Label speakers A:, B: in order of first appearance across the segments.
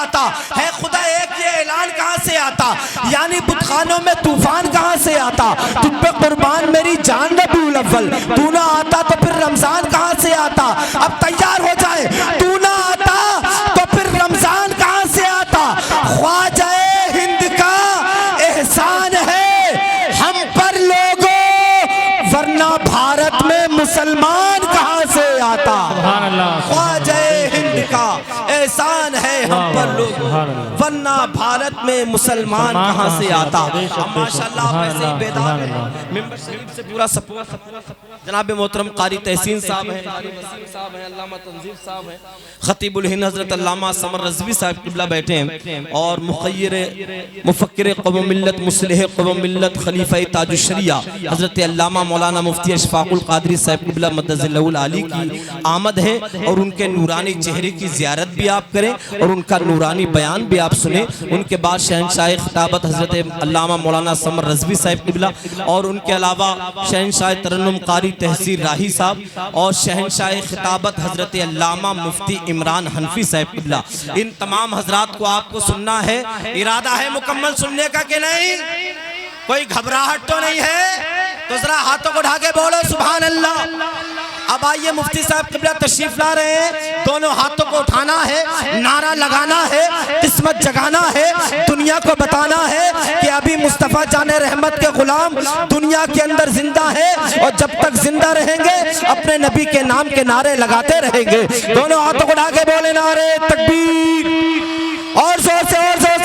A: आता है खुदा एक, ये ऐलान कहाँ से आता, यानी बुतखानों में तूफान कहाँ से आता। तुझ पे कुर्बान मेरी जान रबीउल अव्वल, तू ना आता तो फिर रमजान कहाँ से आता। अब तैयार हो जाए, तू ना आता तो फिर रमजान कहाँ से आता। ख्वाजा हिंद का एहसान है हम पर लोगों, वरना भारत में मुसलमान कहाँ से आता। ख्वाजा हिंद का एहसान है हम पर लोगों, वरना भारत में मुसलमान कहाँ से आता। माशाअल्लाह वैसे ही बेदार है, मेंबर शरीफ से पूरा सपोर्ट। जनाब मोहतरम कारी तहसीन साहब हैं, साहब हैं, अल्लामा तंजीर साहब हैं, खतीबुल हिंद हजरत अल्लामा समर रज़वी साहब किबला बैठे हैं, और मुखय्यर मुफक्किर क़ौम मिल्लत मुस्लिह क़ौम मिल्लत खलीफा ताजुश शरिया हजरत अल्लामा मौलाना मुफ्ती अशफाकुल क़ादरी साहब किबला मद्दज़िल्लहुल आली की आमद है, और उनके नूरानी चेहरे की ज़ियारत भी आप करें और उनका नूरानी बयान भी आप सुने। उनके बाद शहनशाह खिताबत हजरत अल्लामा मौलाना समर रज़वी साहब किबला, और उनके अलावा शहनशाह तरन्नुम कारी तहसीर राही साहब, और शहनशाह खिताबत हजरत अल्लामा मुफ्ती इमरान हनफी साहब किबला। इन तमाम हजरात को आपको सुनना है। इरादा है मुकम्मल सुनने का कि नहीं? कोई घबराहट तो नहीं है? तो जरा हाथों को उठा के बोलो सुभान अल्लाह। अब आइए मुफ्ती साहब किबला तशरीफ ला रहे हैं, दोनों हाथों को उठाना है, नारा लगाना है, किस्मत जगाना है, दुनिया को बताना है कि अभी मुस्तफ़ा जाने रहमत के गुलाम दुनिया के अंदर जिंदा है, और जब तक जिंदा रहेंगे अपने नबी के नाम के नारे लगाते रहेंगे। दोनों हाथों को उठा के बोले नारे तकबीर, और जोर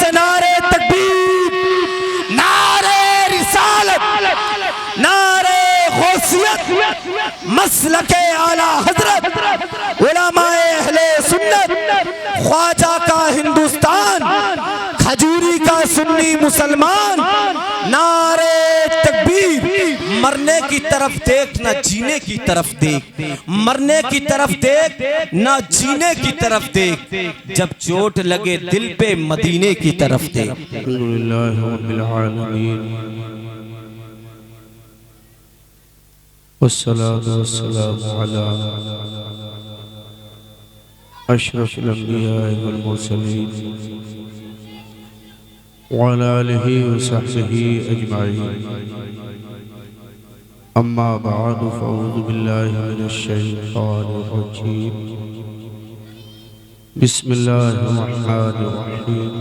A: से नारे तकबीर, नारे रिसालत, नारे गौसियत, मसलके आला हजरत, उलमाए अहले सुन्नत, ख्वाजा का हिंदुस्तान, खजूरी का सुन्नी मुसलमान, नारे तकबीर। मरने की तरफ देख ना जीने की तरफ देख, मरने की तरफ देख ना जीने की तरफ देख, जब चोट लगे दिल पे मदीने की तरफ देख।
B: वस्सलातु वस्सलामु अला अशरफिल अंबिया वल मुरसलीन व अला आलिहि व सहबिहि अजमाइन। अम्मा बअद फअऊज़ु बिल्लाहि मिनश शैतानिर रजीम। बिस्मिल्लाहिर रहमानिर रहीम।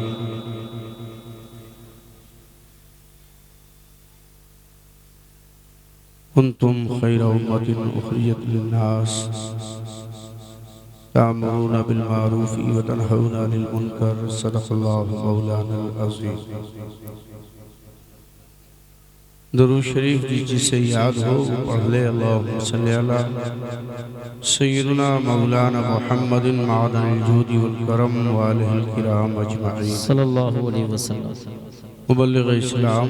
B: कुंतुम खैरा उम्मतिन उखरिजत लिन्नास तामुरूना बिल मारूफी व तनहौना अनिल मुनकर। सदक़ल्लाहु मौलाना अज़ीम। दुरूद शरीफ जिसे याद हो पढ़ ले। अल्लाहुम्मा सल्ली अला सय्यिदना मौलाना मुहम्मदिन मादनिल जूदी वल करम व आलिहिल किराम अजमईन
C: सल्लल्लाहु अलैहि वसल्लम।
B: मुबल्लिग़ इस्लाम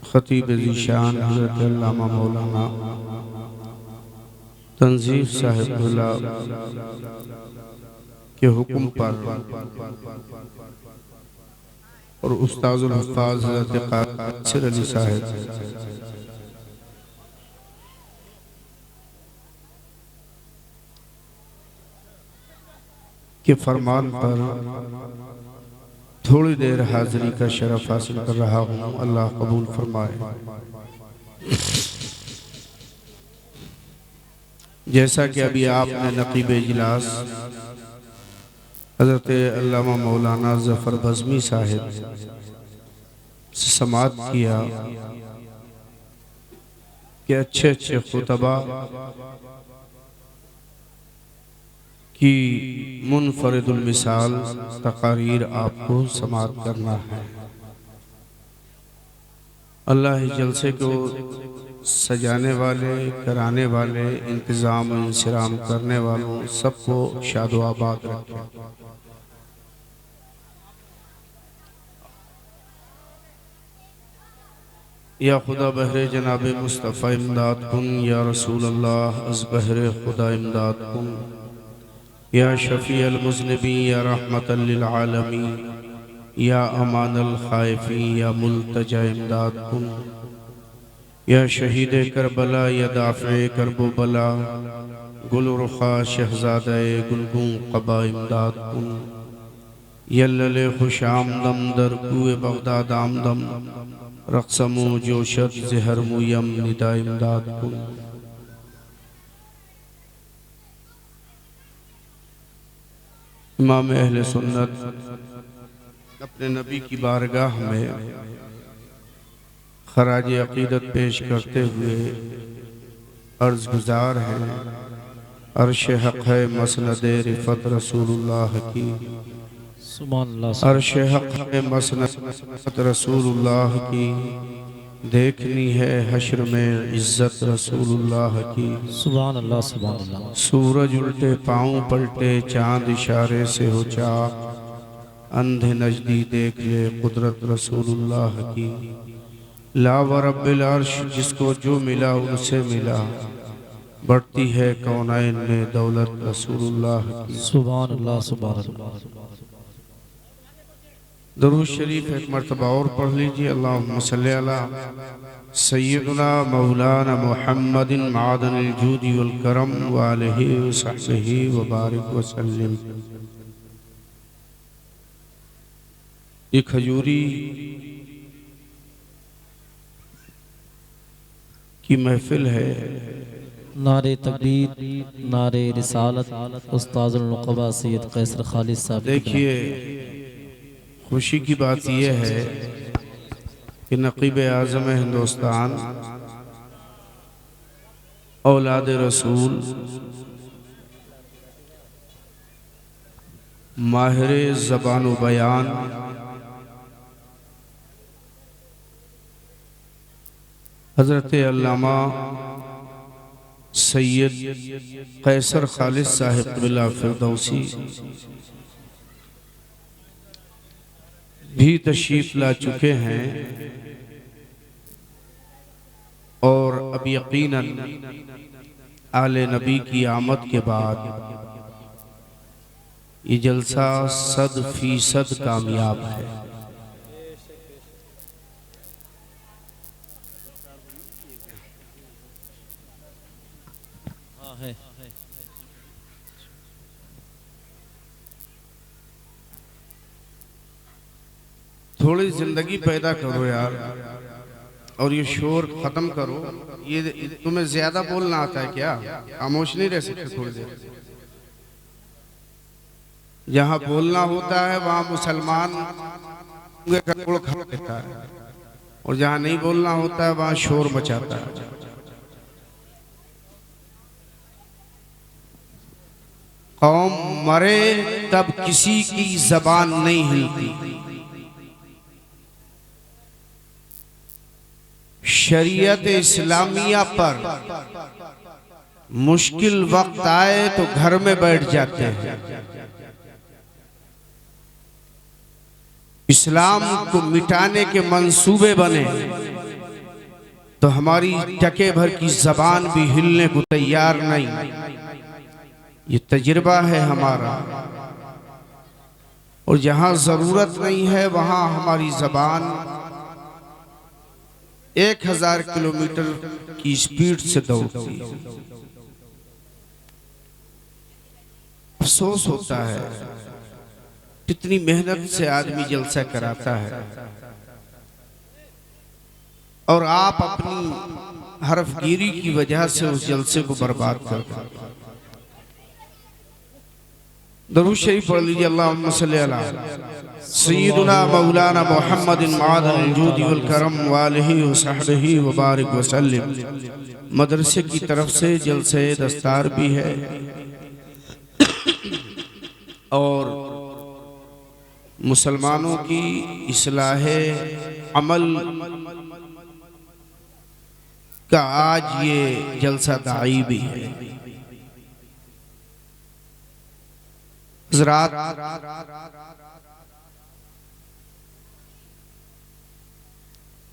B: खतीब ज़ीशान हज़रत अल्लामा मौलाना तंजीर साहिबुल्लाह के हुक्म पर और उस्ताज़ुल हुफ़्फ़ाज़ हज़रत क़ासिर अली साहिब के फरमान पर थोड़ी देर हाज़िरी का शरफ हासिल कर रहा हूँ। अल्लाह कबूल फरमाए। जैसा कि अभी आपने नक़ीब इजलास हज़रत अल्लामा मौलाना ज़फ़र बज़मी साहिब से समाअत किया कि अच्छे अच्छे खुतबा की मुनफरिदुल मिसाल तकारीर आपको समाअत करना है। अल्लाह ही जलसे को सजाने वाले, कराने वाले, इंतज़ाम इंसराम करने वालों सबको शादो आबाद रखे। या खुदा बहरे जनाब मुस्तफ़ा इमदाद कुन, या रसूल अल्लाह अज़ बहरे खुदा इमदाद कुन, या शफ़ी अल मुज़निबी, या रहमतल लिल आलमीन, या अमान अल खाइफी, या मुल्तजा इमदाद कुन, या शहीद करबला या दाफ़े करबो बला, गुल रुखा शहज़ादे गुलगूं क़बा इमदाद कुन, यल्लले खुश आमदम दर कुए बगदाद आमदम, रक़समो जोशत ज़हर मुयम निदा इमदाद कुन। इमाम अहले सुन्नत अपने नबी की बारगाह में खराज अक़ीदत पेश करते हुए अर्ज़ गुज़ार हैं, अर्श हक़ है मसनद रिफ़त रसूलुल्लाह की, अर्श हक़ है मसनद रसूलुल्लाह की, देखनी है हश्र में इज़्ज़त रसूलुल्लाह की।
C: सुभान अल्लाह सुभान अल्लाह।
B: सूरज उल्टे पाँव पलटे चाँद इशारे से हो चाक, अंधे नजदी देख ले कुदरत रसूलुल्लाह की। ला व रब्बिल अर्श जिसको जो मिला उनसे मिला, बढ़ती है कौनैन में दौलत रसूलुल्लाह की।
C: सुभान अल्लाह सुभान अल्लाह।
B: दरूद शरीफ एक मरतबा और पढ़ लीजिए। अल्लाहुम्मा सल्ली अला सय्यदना मौलाना मुहम्मदिन मादनिल जूदी वल करम व आलिहि व सहबिहि व बारिक व सल्लिम। ये खजूरी की महफिल है।
C: नारे तकबीर, नारे रिसालत, उस्ताजुल नुक़बा सैयद कैसर खालिद साहब।
B: देखिए खुशी की बात यह है कि नक़ीब आज़म हिंदुस्तान औलाद रसूल माहिर ज़बान व बयान हज़रत अल्लामा सैयद कैसर खालिद साहिब क़िबला फ़िरदौसी भी तशरीफ ला चुके हैं और अब यकीनन आले नबी की आमद के बाद ये जलसा 100% कामयाब है। थोड़ी जिंदगी पैदा करो यार और ये शोर खत्म करो। ये तुम्हें ज्यादा बोलना आता है क्या? खामोश नहीं रह सकते थोड़ी देर। जहाँ बोलना होता है वहाँ मुसलमान खड़ा रहता है और जहाँ नहीं बोलना होता है वहाँ शोर मचाता है। कौम मरे तब किसी की जबान नहीं हिलती, शरीयत इस्लामिया पर मुश्किल वक्त आए तो घर में बैठ जाते हैं। इस्लाम को मिटाने के मंसूबे बने तो हमारी टके भर की जबान भी हिलने को तैयार नहीं। ये तजुर्बा है हमारा। और जहां जरूरत नहीं है वहां हमारी जबान 1000 किलोमीटर की स्पीड से दौड़ती है। अफसोस होता है कितनी मेहनत से आदमी जलसा कराता है और आप अपनी हरफगिरी की वजह से उस जलसे को बर्बाद कर देते हैं। दरूद शरीफ पढ़ लीजिए। अल्लाहुम्मा सल्ली अला सय्यदना मौलाना मुहम्मदिन मादनिल जूदी वल करम व आलिहि व सहबिहि व बारिक व सल्लिम। मदरसे की तरफ से जलसे दस्तार भी है और मुसलमानों की इस्लाहे अमल का आज ये जलसा दाई भी है। हज़रात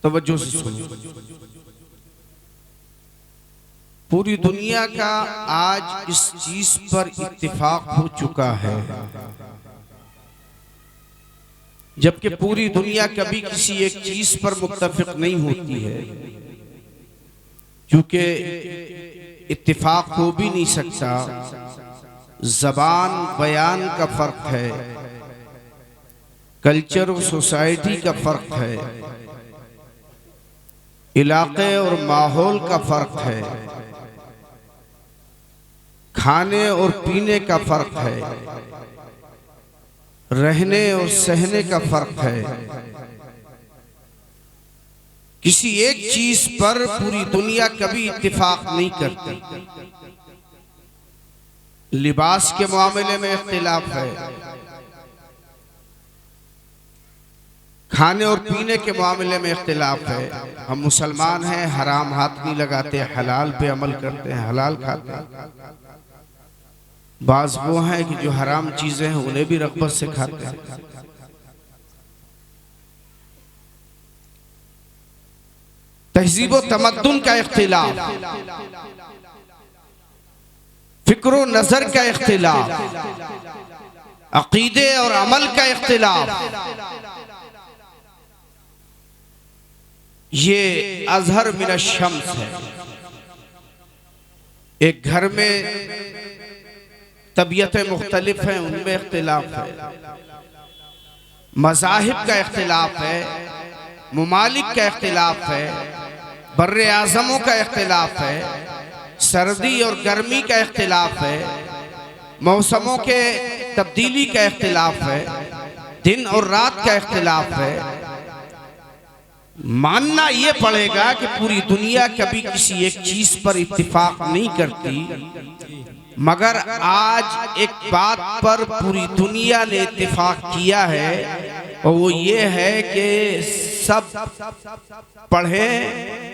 B: तवज्जो से सुनो। पूरी दुनिया का आज इस चीज पर इत्तिफाक हो चुका है, जबकि पूरी दुनिया कभी किसी एक चीज पर मुत्तफिक नहीं होती है। क्योंकि इत्तिफाक हो भी नहीं सकता, ज़बान बयान का फ़र्क है, कल्चर और सोसाइटी का फ़र्क है, इलाके और माहौल का फ़र्क है, खाने और पीने का फ़र्क है, रहने और सहने का फ़र्क है। किसी एक चीज पर पूरी दुनिया कभी इत्तिफाक नहीं करती। लिबास के मामले में इख्तिलाफ है, खाने और पीने के मामले में इख्तिलाफ है। हम मुसलमान हैं, हराम हाथ नहीं लगाते, हलाल पे अमल करते हैं, हलाल खाते हैं। बाज वो हैं कि जो हराम चीजें हैं उन्हें भी रग़बत से खाते हैं। तहजीब व तमद्दुन का इख्तिलाफ, फिक्र व नजर का इख्तिलाफ, अकीदे और अमल का इख्तिलाफ, ये अजहर मिन शम्स है। एक घर में तबीयतें मुख्तलिफ हैं, उनमें इख्तिलाफ है, मज़ाहिब का इख्तिलाफ है, मुमालिक का इख्तिलाफ है, बर्रे आज़मों का इख्तिलाफ है, सर्दी और गर्मी का इख्तिलाफ है, मौसमों के तब्दीली का इख्तिलाफ है, दिन और रात का इख्तिलाफ है। मानना ये पड़ेगा कि पूरी दुनिया कभी किसी एक चीज पर इत्तिफाक नहीं करती, मगर आज एक बात पर पूरी दुनिया ने इत्तिफाक किया है, और वो ये है कि सब पढ़ें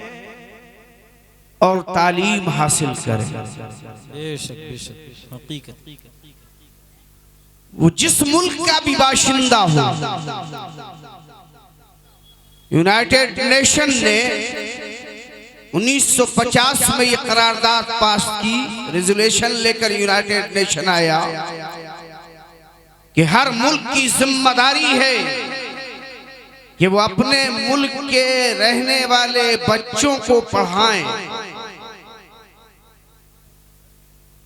B: और तालीम हासिल करें। वो जिस मुल्क का भी बाशिंदा हो। यूनाइटेड नेशन ने 1950 में ये करारदाद पास की, रेजोल्यूशन लेकर यूनाइटेड नेशन आया कि हर मुल्क की जिम्मेदारी है कि वो अपने मुल्क के रहने वाले बच्चों को पढ़ाएं।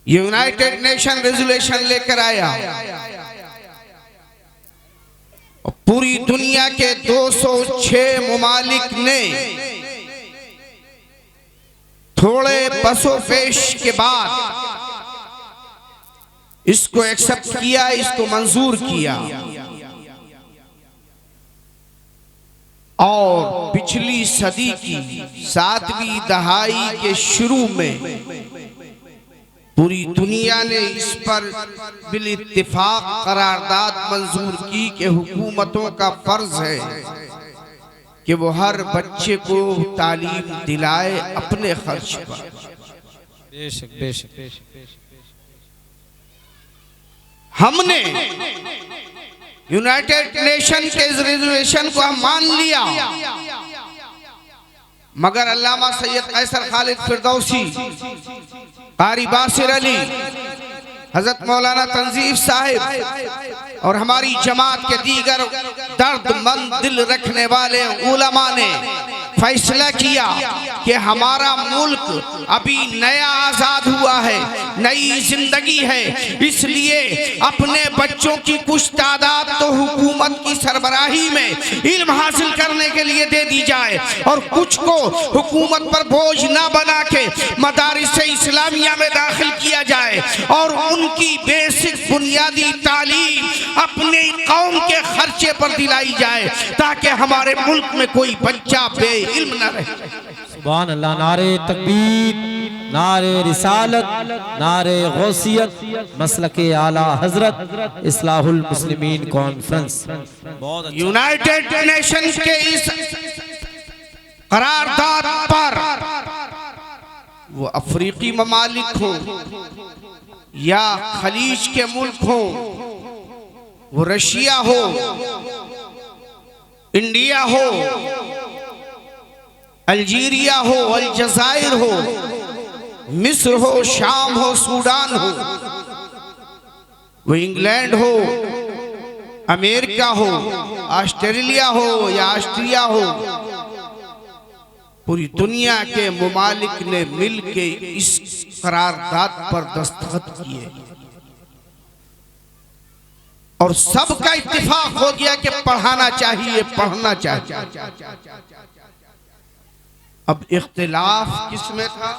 B: यूनाइटेड नेशन रेजोल्यूशन लेकर आया और पूरी दुनिया के 206 मुमालिक ने थोड़े पसोपेश के बाद इसको एक्सेप्ट किया, इसको मंजूर किया। और पिछली सदी की 7वीं दहाई के शुरू में पूरी दुनिया ने इस पर बिल इत्तिफाक करारदाद मंजूर की कि हुकूमतों का फर्ज है कि वो हर बच्चे को तालीम दिलाए अपने खर्च पर।
C: बेशक बेशक
B: हमने यूनाइटेड नेशन के रेजोल्यूशन को हम मान लिया, मगर अल्लामा सैयद कैसर खालिद फिरदौसी, कारी बासिर अली, हजरत मौलाना तंजीफ साहिब और हमारी जमात के दीगर दर्दमंद दिल रखने वाले उलमा ने फैसला किया कि हमारा मुल्क अभी नया आजाद हुआ है, नई जिंदगी है, इसलिए अपने बच्चों की कुछ तादाद तो हुकूमत की सरबराही में इल्म हासिल करने के लिए दे दी जाए और कुछ को हुकूमत पर बोझ ना बना के मदारिस इस्लामिया में दाखिल किया जाए और उनकी बेसिक बुनियादी तालीम अपने कौम के खर्चे पर दिलाई जाए, ताकि हमारे मुल्क में कोई बच्चा बेइल्म न रहे।
C: सुभान अल्लाह। नारे तकबीर, नारे रिसालत, नारे गौसियत, मसलके आला हजरत, इस्लाहुल मुस्लिमीन कॉन्फ्रेंस।
B: यूनाइटेड नेशन के इस करारदाद पर वो अफ्रीकी ममालिक हो या खलीज के मुल्क हो, वो रशिया हो, इंडिया हो, अल्जीरिया हो, अलजायर हो, मिस्र हो, शाम हो, सूडान हो, वो इंग्लैंड हो, अमेरिका हो, ऑस्ट्रेलिया हो या ऑस्ट्रिया हो, पूरी दुनिया के मुमालिक ने मिल के इस करारदाद पर दस्तखत किए और सबका इत्तेफाक हो गया कि पढ़ाना चाहिए, पढ़ना चाहिए। अब इख्तिलाफ किसमें था?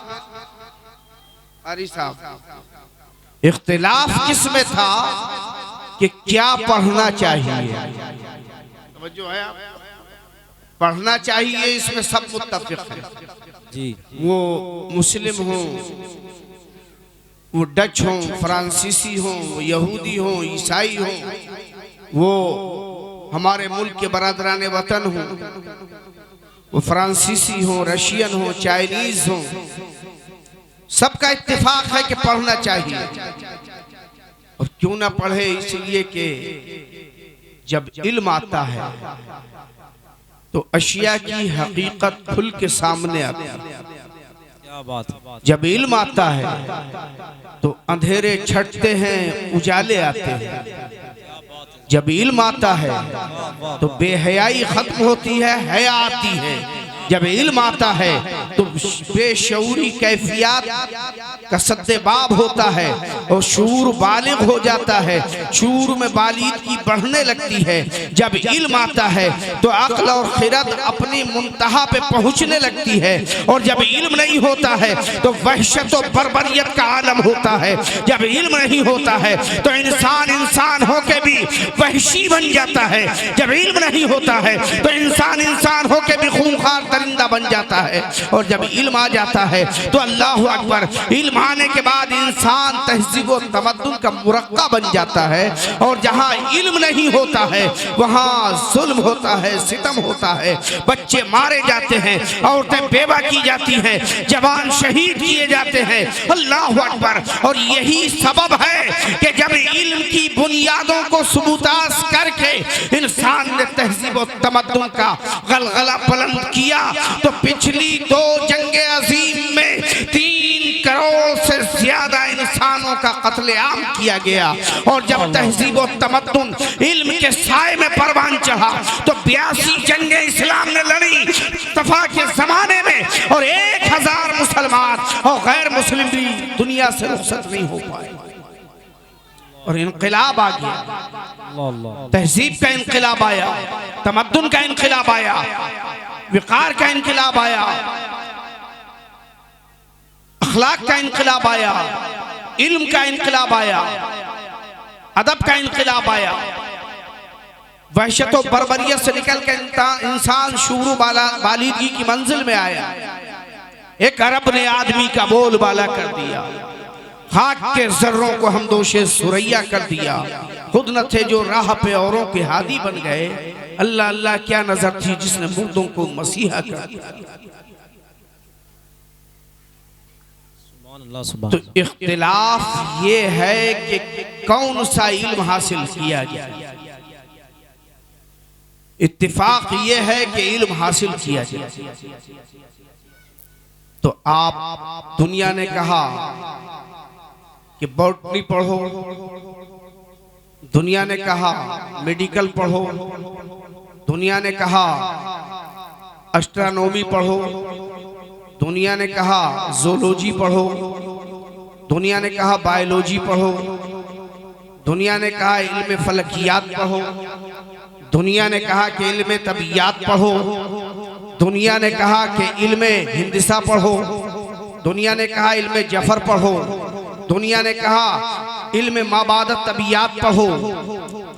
B: अरे साहब, इख्तिलाफ किसमें था कि क्या पढ़ना चाहिए। जो है पढ़ना चाहिए, इसमें सब मुत्तफिक हैं
C: जी।
B: वो मुस्लिम हो, वो डच हो, फ्रांसीसी हो, यहूदी हो, ईसाई हो, वो हमारे मुल्क के बरादरान वतन हो, वो फ्रांसीसी हो, रशियन हो, चाइनीज हो, सबका इत्तेफाक है कि पढ़ना चाहिए। और क्यों ना पढ़े, इसलिए कि जब इल्म आता है तो अशिया की हकीकत खुल के सामने आती है।
C: क्या बात है।
B: जब इल्म आता है तो अंधेरे छटते हैं, उजाले आते हैं। जब इल्म आता है तो बेहयाई खत्म होती है, हया आती है। जब इल्म आता है तो बेशऊरी कैफियत का सद्देबाब होता है और शूर बालिग हो जाता है, शूर में बालिगी बढ़ने लगती है। जब इल्म आता है तो अक्ल और खिरत अपनी मुंतहा पे पहुंचने लगती है। और जब इल्म नहीं होता है तो वहशत और बर्बरियत का आलम होता है। जब इल्म नहीं होता है तो इंसान इंसान होके भी वहशी बन जाता है। जब इल्म नहीं होता है तो इंसान इंसान होके भी खूंखार दरिंदा बन जाता है। और जब इल्म आ जाता है तो अल्लाहु अकबर, इल्म आने के बाद इंसान तहजीब व तमद्दुन का मुरक्का बन जाता है। और जहाँ इल्म नहीं होता है वहाँ जुल्म होता है, सितम होता है, बच्चे मारे जाते हैं, औरतें बेवा की जाती हैं, जवान शहीद किए जाते हैं। अल्लाहु अकबर। और यही सबब है कि जब इल्म की बुनियादों को सुबूतास करके इंसान ने तहजीब व तमद्दुन का गलगला बुलंद किया तो पिछली 2 जंगे अजीम में 3 करोड़ से ज्यादा इंसानों का कत्लेआम किया गया। और जब तहजीब व तमद्दुन इल्म के साए में परवान चढ़ा तो 82 जंगे इस्लाम ने लड़ी तफा के जमाने में, और 1000 मुसलमान और गैर मुस्लिम भी दुनिया से रुखसत नहीं हो पाए। और इनकलाब आ गया, तहजीब का इनकलाब आया, तमद्दुन का इनकलाब आया, विकार का इनकलाब आया, अखलाक का इनकलाब आया, इल्म का इनकलाब आया, अदब का इनकलाब आया। वहशत और बर्बरियत से निकल कर इंसान शूरू बालिगी की मंजिल में आया। एक अरब ने आदमी का बोलबाला कर दिया, खाक के जर्रों को हम दोषे सुरैया कर दिया। खुद न थे जो राह पे औरों के हादी बन गए। अल्लाह अल्लाह क्या नजर थी जिसने मुर्दों को मसीहा कर दिया। तो इख्तिलाफ ये है कि कौन सा इल्म हासिल किया गया। इत्तिफाक ये है कि इल्म हासिल किया गया। तो आप, दुनिया ने कहा कि बॉटनी पढ़ो, दुनिया ने कहा मेडिकल पढ़ो, दुनिया ने कहा एस्ट्रोनॉमी पढ़ो, दुनिया ने कहा ज़ूलॉजी पढ़ो, दुनिया ने कहा बायोलॉजी पढ़ो, दुनिया ने कहा इल्म फलकियात पढ़ो, दुनिया ने कहा कि इल्म तबियात पढ़ो, दुनिया ने कहा कि इल्म हिंदिसा पढ़ो, दुनिया ने कहा इल्म जफर पढ़ो, दुनिया ने कहा इल्म माबादत तबियात पढ़ो।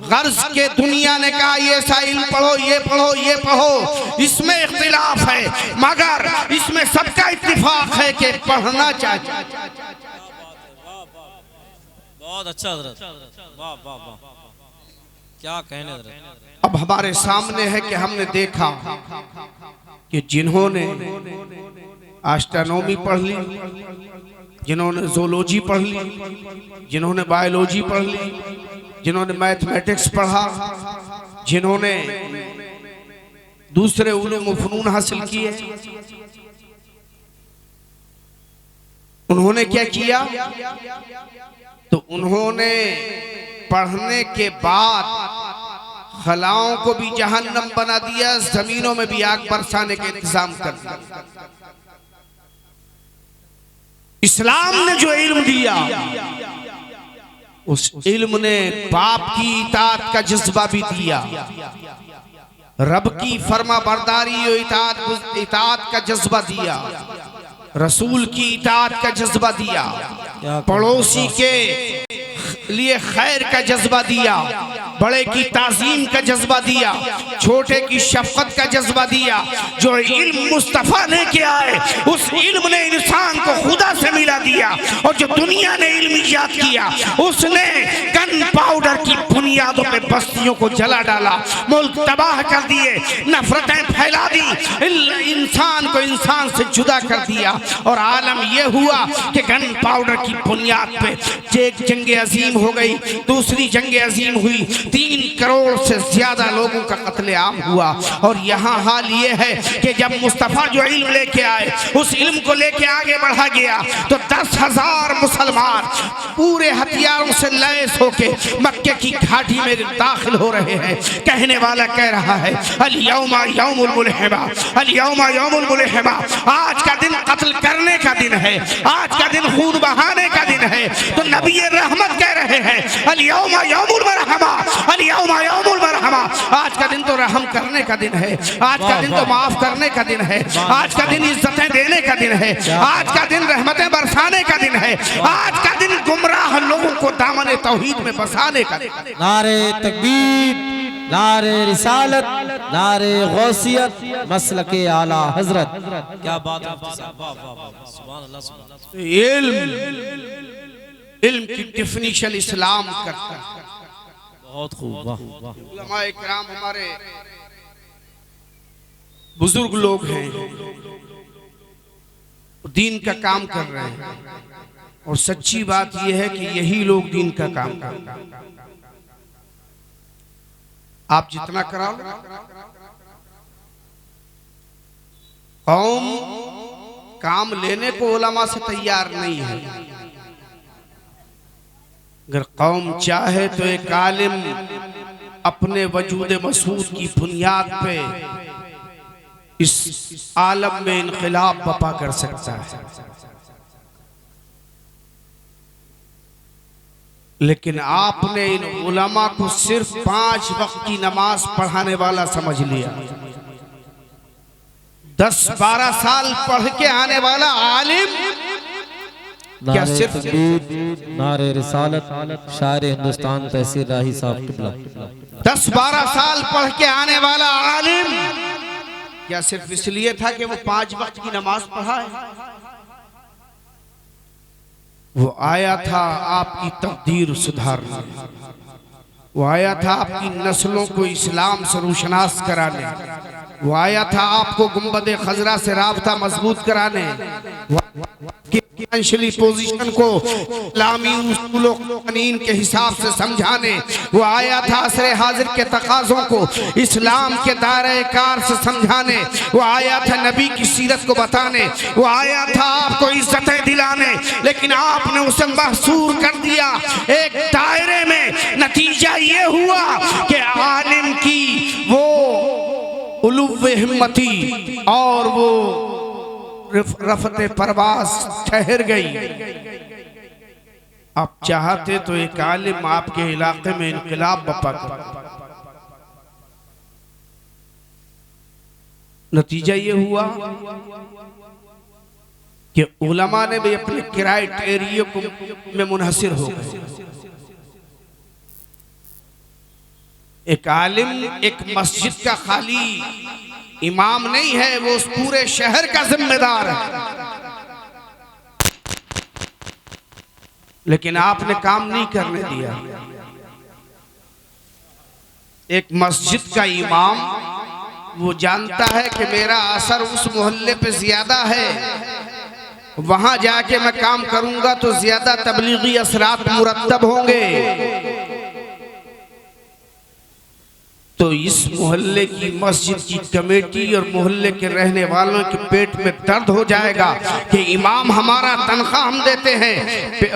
B: गर्ज के दुनिया ने कहा ये सा इल्म पढ़ो, ये पढ़ो, ये पढ़ो। इसमें इख्तिलाफ है मगर इसमें सबका इत्तिफाक है कि पढ़ना चाहिए।
C: बहुत अच्छा हज़रत, वाह वाह वाह, क्या कहने हज़रत।
B: अब हमारे सामने है कि हमने देखा कि जिन्होंने एस्ट्रोनॉमी पढ़ ली, जिन्होंने ज़ूलॉजी पढ़ ली, जिन्होंने बायोलॉजी पढ़ ली, जिन्होंने मैथमेटिक्स पढ़ा, जिन्होंने दूसरे उलूम व फ़नून हासिल किए, उन्होंने क्या किया? तो उन्होंने पढ़ने के बाद खलाओं को भी जहन्नम बना दिया, जमीनों में भी आग बरसाने का इंतजाम कर दिया। इस्लाम ने जो इल्म दिया, उस इल्म ने बाप की इताअत का जज्बा भी दिया, रब की फर्मा बरदारी और इताअत का जज्बा दिया, रसूल की इताअत का जज्बा दिया, पड़ोसी के लिए खैर का जज्बा दिया, बड़े की ताजीम का जज्बा दिया, छोटे की शफकत का जज्बा दिया। जो इल्म मुस्तफ़ा लेके आए, उस इल्म ने इंसान को खुदा से मिला दिया। और जो दुनिया ने इल्म इजाद किया, उसने गन पाउडर की बुनियादों पे बस्तियों को जला डाला, मुल्क तबाह कर दिए, नफरतें फैला दी, इंसान को इंसान से जुदा कर दिया। और आलम यह हुआ कि गन पाउडर की बुनियाद पे एक जंग अजीम हो गई, दूसरी जंग अजीम हुई, 3 करोड़ से ज्यादा लोगों का कत्लेआम हुआ। और यहाँ हाल ये है कि जब मुस्तफ़ा जो इल्म लेके आए, उस इल्म को लेके आगे बढ़ा गया, तो 10,000 मुसलमान पूरे हथियारों से लैस होके मक्के की घाटी में दाखिल हो रहे हैं। कहने वाला कह रहा है अल यौमा यौमुल मुलहिमा, अल यौमा यौमुल मुलहिमा, आज का दिन कत्ल करने का दिन है, आज का दिन खून बहाने का दिन है। तो नबी रहमत कह रहे हैं अल यौमा यौमुल मरहमा, अल यौमा यौमुल मरहमा, आज का दिन तो रहम करने का दिन है, आज का दिन तो माफ करने का दिन है, आज का दिन इज्जतें देने का दिन है, आज का दिन रहमतें बरसाने का दिन है, आज का दिन गुमराह लोगों को दामन तौहीद में बसाने का दिन है।
C: नारे तकबीर, नारे रिसालत, नारे गौसियत, मसलके आला हजरत। क्या बात है, सुभान अल्लाह, सुभान अल्लाह।
B: इल्म की डेफिनेशन इस्लाम करता है।
C: बहुत खूब, वाह वाह।
B: उलमाए किराम हमारे बुजुर्ग लोग हैं, दीन का काम कर रहे हैं। और सच्ची बात यह है कि यही लोग दीन का काम कर रहे हैं। आप जितना कराओ, कौम काम लेने को उलमा से तैयार नहीं है। अगर कौम चाहे तो एक आलिम अपने वजूद मसूद की बुनियाद पे इस आलम में इनकलाब बपा कर सकता है। लेकिन आपने इन उलमा को सिर्फ 5 वक्त की नमाज पढ़ाने वाला समझ लिया। 10-12 साल पढ़ के आने वाला आलिम क्या सिर्फ
C: नारे रिसालत, शायर हिंदुस्तान तहसील राही साहब किबला।
B: 10-12 साल पढ़ के आने वाला आलिम क्या सिर्फ इसलिए था कि वो 5 वक्त की नमाज पढ़ाए? वो आया था आपकी तकदीर सुधारने, वो आया था आपकी नस्लों को इस्लाम से रोशनास कराने, वो आया था आपको गुंबद खजरा से राब्ता मजबूत कराने, फाइनेंशियली पोजीशन को इस्लामी उसूलों कानून के हिसाब से समझाने, वो आया था असरे हाजिर के तकाज़ों को इस्लाम के दायरे कार से समझाने, वो आया था नबी की सीरत को बताने, वो आया था आपको इज्जतें दिलाने। लेकिन आपने उसे महसूर कर दिया एक दायरे में। नतीजा ये हुआ कि आलिम की वो उलुव्वे हिम्मती और वो रफ़ते परवास ठहर गई। आप चाहते तो एक आलिम आपके इलाके में इनकलाब बपा कर। नतीजा ये हुआ कि उलमा ने भी अपने क्राइटेरिया को में मुनहसिर हो गए। एक आलिम एक मस्जिद का खाली इमाम नहीं है, वो उस पूरे शहर का जिम्मेदार है। लेकिन आपने काम नहीं करने दिया। एक मस्जिद का इमाम वो जानता है कि मेरा असर उस मोहल्ले पे ज्यादा है, वहां जाके मैं काम करूंगा तो ज्यादा तबलीगी असरात मुरत्तब होंगे। तो इस मोहल्ले की मस्जिद की कमेटी और मोहल्ले के रहने वालों के पेट में दर्द हो जाएगा कि इमाम हमारा तनख्वाह हम देते हैं,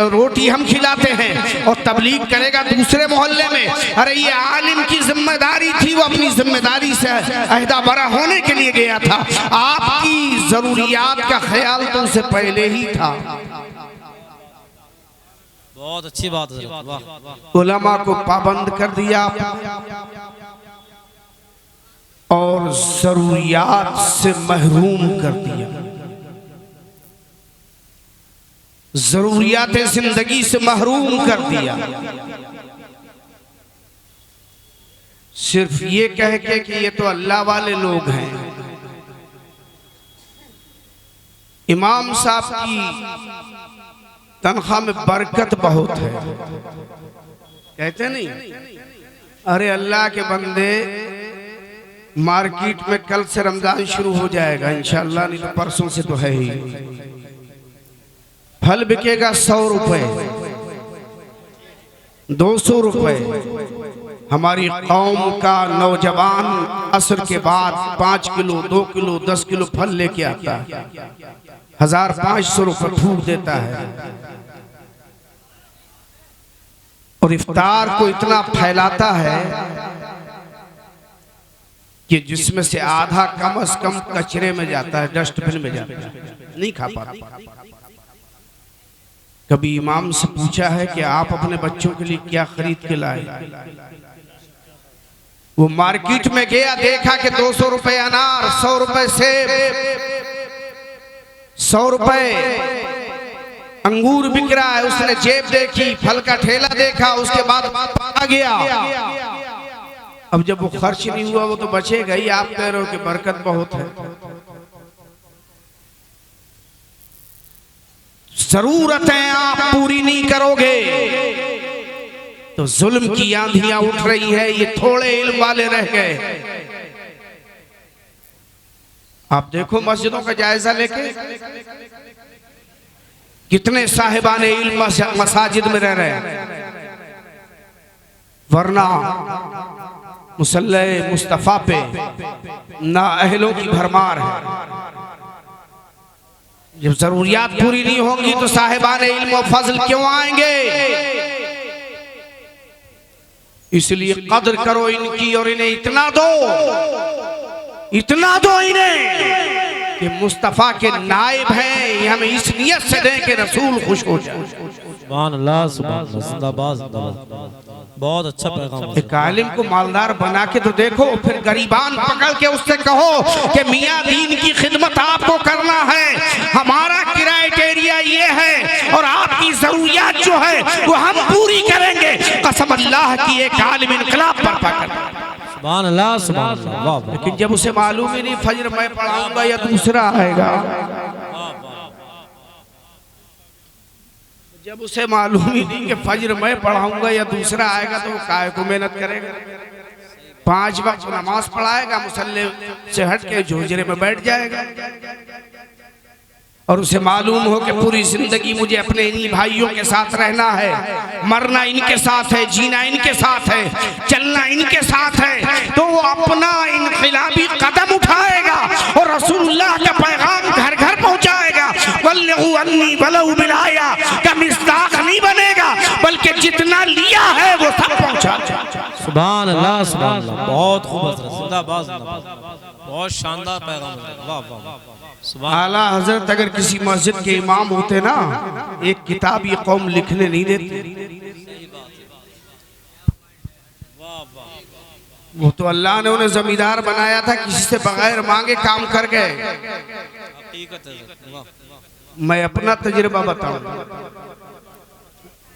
B: रोटी हम खिलाते हैं और तबलीग करेगा दूसरे मोहल्ले में। अरे ये आलिम की जिम्मेदारी थी, वो अपनी जिम्मेदारी से अहदा बरा होने के लिए गया था। आपकी जरूरियात का ख्याल तो उससे पहले ही था।
C: बहुत अच्छी बात है, वाह।
B: उलमा को पाबंद कर दिया और जरूरियात से महरूम कर दिया। जरूरियात जिंदगी से महरूम कर दिया। सिर्फ ये कह के कि ये तो अल्लाह वाले लोग हैं। इमाम साहब की तनख्वाह में बरकत बहुत है, कहते नहीं? अरे अल्लाह के बंदे, मार्केट में कल से रमजान शुरू हो जाएगा इंशाअल्लाह, नहीं तो परसों से तो है ही। फल बिकेगा 100 रुपए, 200 रुपए। हमारी कौम का नौजवान असर के बाद 5 किलो 2 किलो 10 किलो फल लेके आता है, 1500 रुपए फूक देता है। और इफ्तार को इतना फैलाता है कि जिसमें से आधा कम से कम कचरे में जाता है, डस्टबिन में जाता है, नहीं खा पाता। कभी इमाम से पूछा है कि आप अपने बच्चों के लिए क्या खरीद के लाए? वो मार्केट में गया, देखा कि 200 रुपए अनार, 100 रुपए सेब, 100 रुपए अंगूर बिक रहा है। उसने जेब देखी, फल का ठेला देखा, उसके बाद आ गया। अब जब वो खर्च नहीं हुआ वो तो बचेगा ही। आप कह रहे हो कि बरकत बहुत है। जरूरतें आप पूरी नहीं करोगे तो जुल्म की आंधियां उठ रही है। ये थोड़े इल्म वाले रह गए। आप देखो मस्जिदों का जायजा लेके, कितने साहिबाने इल्म मसाजिद में रह रहे हैं, वरना मुसल्ले मुस्तफा पे ना अहलों की भरमार है। जब जरूरियात पूरी नहीं होंगी तो साहिबाने इल्म और फजल क्यों आएंगे? इसलिए कदर करो इनकी और इन्हें इतना दो इन्हें कि मुस्तफा के नायब हैं। ये हमें इस नियत से दें कि रसूल खुश हो जाए।
C: सुभान अल्लाह, सुभान अल्लाह, जिंदाबाद जिंदाबाद। बहुत अच्छा पैगाम।
B: एक आलिम को मालदार बना के तो देखो, फिर गरीबान पकड़ के उससे कहो कि मियाँ दीन की खिदमत आपको करना है, हमारा क्राइटेरिया ये है और आपकी जरूरियात जो है वो हम पूरी करेंगे। कसम अल्लाह की एक आलिम इनकलाब बर्पा कर।
C: सुभान अल्लाह, सुभान अल्लाह, वाह।
B: लेकिन जब उसे मालूम ही नहीं फजर मैं पढ़ाऊंगा या दूसरा आएगा, जब उसे मालूम ही नहीं कि फजर मैं पढ़ाऊंगा या दूसरा आएगा तो वो काहे को मेहनत करेगा? 5 वक्त नमाज पढ़ाएगा, मुसल्ले से हट के झोंझरे में बैठ जाएगा। और उसे मालूम हो कि पूरी जिंदगी मुझे अपने इन्हीं भाइयों के साथ रहना है, मरना इनके साथ है, जीना इनके साथ है, चलना इनके साथ है, तो वो अपना इनकलाबी कदम उठाएगा और रसूलुल्लाह का पैगाम घर घर पहुंचाएगा। वल्लहु अन्नी वलौ बिलाया का मिस्दाक नहीं बनेगा, बल्कि जितना लिया है वो सब पहुंचाएगा।
C: सुभान अल्लाह, सुभान अल्लाह, बहुत खूब, जिंदाबाद जिंदाबाद, बहुत शानदार पैगाम है, वाह वाह।
B: आला हजरत अगर किसी मस्जिद के इमाम होते ना, एक किताब ये कौम लिखने नहीं देती। वो तो अल्लाह ने उन्हें जमींदार बनाया था, किसी से बगैर मांगे काम कर गए। मैं अपना तजुर्बा बताऊं,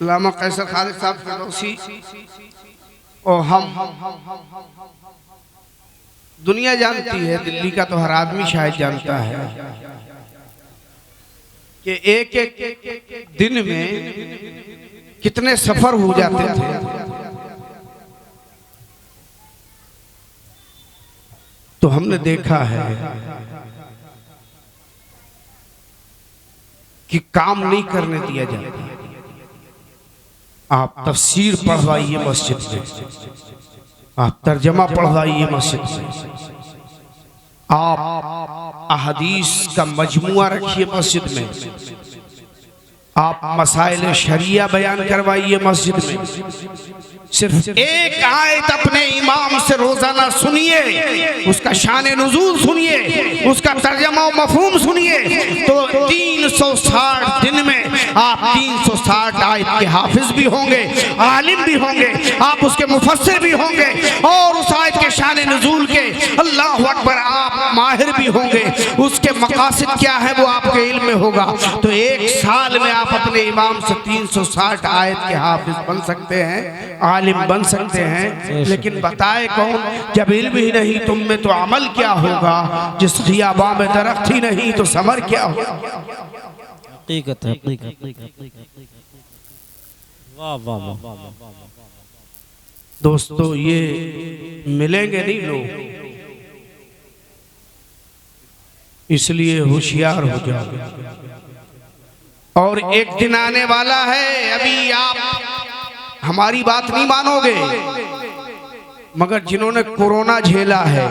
B: अल्लामा कैसर खालिद साहब फिरदौसी और हम, दुनिया जानती है, दिल्ली का तो हर आदमी शायद जानता है कि एक एक दिन में कितने सफर हो जाते थे। तो हमने देखा है कि काम नहीं करने दिया जाता। आप तफसीर पढ़वाइए मस्जिद में, आप तर्जमा पढ़वाइए मस्जिद में, आप अहदीस का मजमुआ रखिए मस्जिद में, आप मसाइल शरिया बयान करवाइए मस्जिद में, सिर्फ एक आयत अपने इमाम से रोजाना सुनिए, उसका शान नुज़ूल सुनिए, उसका तर्जमा मफहूम सुनिए, तो 360 दिन में आप 360 आयत के हाफिज भी होंगे, आलिम भी होंगे, आप उसके मुफस्सिर भी होंगे, और उस आयत के शान नुज़ूल के अल्लाहु अकबर आप माहिर भी होंगे, उसके मकासद क्या है वो आपके इल्म में होगा। तो एक साल में आप अपने इमाम से 360 आयत के हाफिज बन सकते हैं, आलिम बन सकते हैं। लेकिन बताए कौन, जब इल्म ही नहीं तुम में तो अमल क्या होगा, जिस खियाबा में दरख्त ही नहीं तो समर क्या होगा।
C: हकीकत है, हकीकत। वाह वाह वाह।
B: दोस्तों ये मिलेंगे नहीं लोग, इसलिए होशियार हो जाओ। और एक दिन आने वाला है, अभी आप हमारी बात नहीं मानोगे, मगर जिन्होंने कोरोना झेला है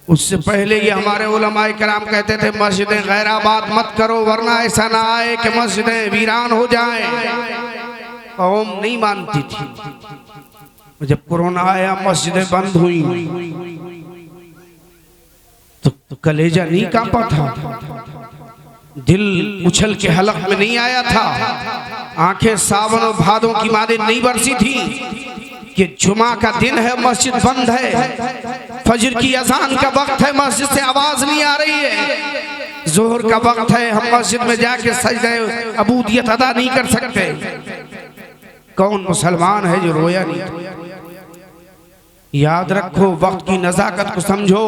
B: उससे पहले ये हमारे उलमाए कराम कहते थे मस्जिदें गैराबाद मत करो, वरना ऐसा ना आए कि मस्जिदें वीरान हो जाएं। कौम नहीं मानती थी। जब कोरोना आया मस्जिदें बंद हुई तो कलेजा नहीं कांपा था, दिल उछल के हलक में नहीं आया था, आंखें सावन और भादों की मादे नहीं बरसी थी कि जुमा का दिन है मस्जिद बंद है, फजर की अजान का वक्त है मस्जिद से आवाज नहीं आ रही है, जोहर का वक्त है हम मस्जिद में जाके सजदे अबूदियत अदा नहीं कर सकते। कौन मुसलमान है जो रोया नहीं? याद रखो, वक्त की नज़ाकत को समझो।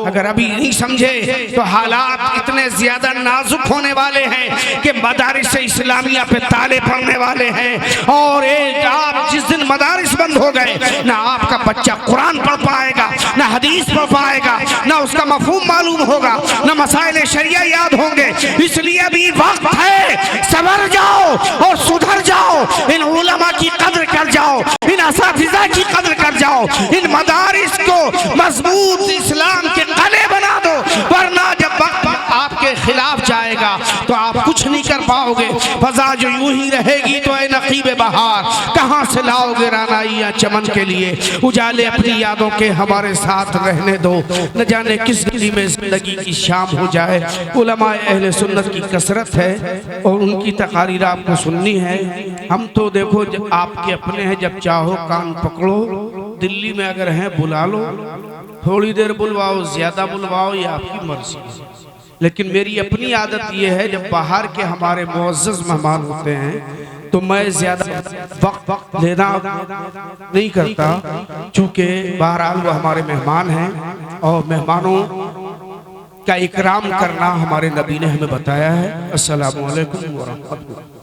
B: अगर अभी नहीं समझे तो हालात इतने ज्यादा नाजुक होने वाले हैं कि मदारिस इस्लामिया पे ताले पड़ने वाले हैं, और एक आप जिस दिन मदारिस बंद हो गए, ना आपका बच्चा कुरान पढ़ पाएगा, ना हदीस पढ़ पाएगा, ना उसका मफहूम मालूम होगा, ना मसाइल शरिया याद होंगे। इसलिए अभी वक्त है, संभर जाओ और सुधर जाओ, इन उलमा की कदर कर जाओ, इन असातिज़ा की कदर कर जाओ, इन मदारिस को मजबूत इस्लाम के कले बना दो, वरना जब वक्त आपके खिलाफ जाएगा तो आप कुछ नहीं कर पाओगे। फजा जो यूं ही रहेगी तो ऐ नकीब बहार कहाँ से लाओगे रानाइयाँ चमन के लिए। उजाले अपनी यादों के हमारे साथ रहने दो, न जाने किस गली में जिंदगी की शाम हो जाए। उलमा अहले सुन्नत की कसरत है और उनकी तकारीर आपको सुननी है। हम तो देखो आपके अपने हैं, जब चाहो कान पकड़ो, दिल्ली में अगर हैं बुला लो, थोड़ी देर बुलवाओ, ज्यादा बुलवाओ, ये आपकी मर्जी है। लेकिन मेरी अपनी आदत ये है, जब बाहर के हमारे मुअज़्ज़ज़ मेहमान होते हैं तो मैं ज्यादा वक्त लेना नहीं करता, चूँकि बहरहाल वो हमारे मेहमान हैं और मेहमानों का इकराम करना हमारे नबी ने हमें बताया है। अस्सलामु अलैकुम व रहमतुल्लाह।